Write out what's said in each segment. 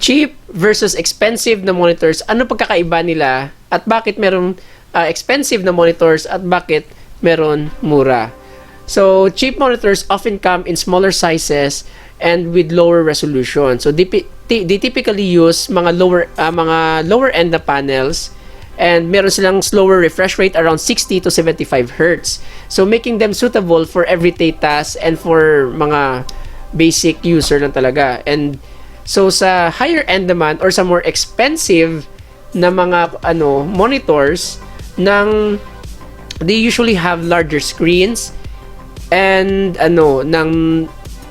cheap versus expensive na monitors, ano pagkakaiba nila at bakit meron expensive na monitors at bakit meron mura. So, cheap monitors often come in smaller sizes and with lower resolution. So, they typically use mga lower end na panels, and meron silang slower refresh rate around 60 to 75 Hz. So, making them suitable for everyday tasks and for mga basic user lang talaga. And so, sa higher end naman or sa more expensive na mga monitors, they usually have larger screens, and ng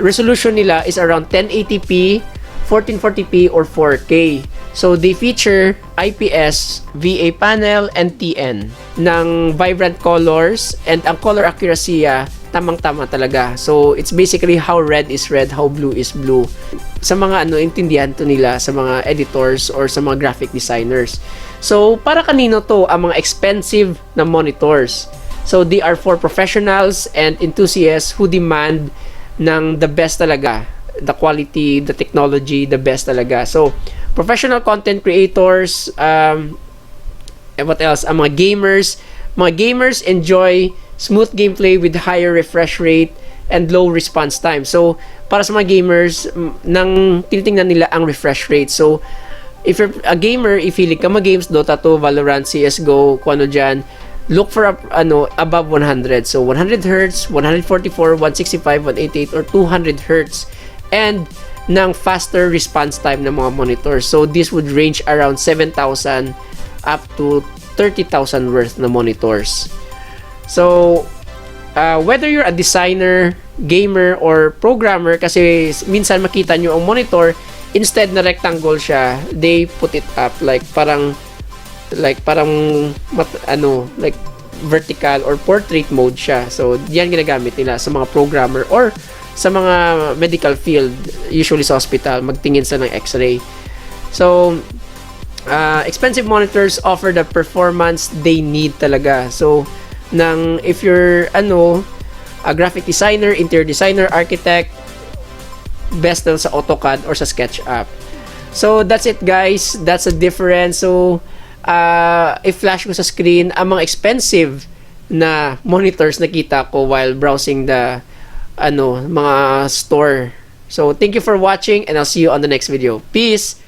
resolution nila is around 1080p, 1440p or 4K. So they feature IPS, VA panel and TN ng vibrant colors, and ang color accuracy tamang-tama talaga. So it's basically how red is red, how blue is blue. Sa mga intindihan to nila sa mga editors or sa mga graphic designers. So para kanino to ang mga expensive na monitors? So they are for professionals and enthusiasts who demand ng the best talaga, the quality, the technology, the best talaga. So professional content creators, and what else? Ang mga gamers. Mga gamers enjoy smooth gameplay with higher refresh rate and low response time. So para sa mga gamers, nang tinitingnan nila ang refresh rate. So if you're a gamer, if hilig ka mag-games, Dota 2, Valorant, CSGO, kung ano dyan, look for above 100. So 100 Hz, 144, 165, 188 or 200 Hz, and ng faster response time ng mga monitors. So this would range around 7,000 up to 30,000 worth na monitors. So whether you're a designer, gamer or programmer, kasi minsan makita nyo ang monitor, instead na rectangle siya, they put it up like parang vertical or portrait mode siya. So yan ginagamit nila sa mga programmer or sa mga medical field, usually sa hospital, magtingin sa ng x-ray. So expensive monitors offer the performance they need talaga. So if you're a graphic designer, interior designer, architect, best na sa AutoCAD or sa SketchUp. So that's it guys, that's a difference. So i-flash ko sa screen ang mga expensive na monitors nakita ko while browsing the mga store. So thank you for watching and I'll see you on the next video. Peace.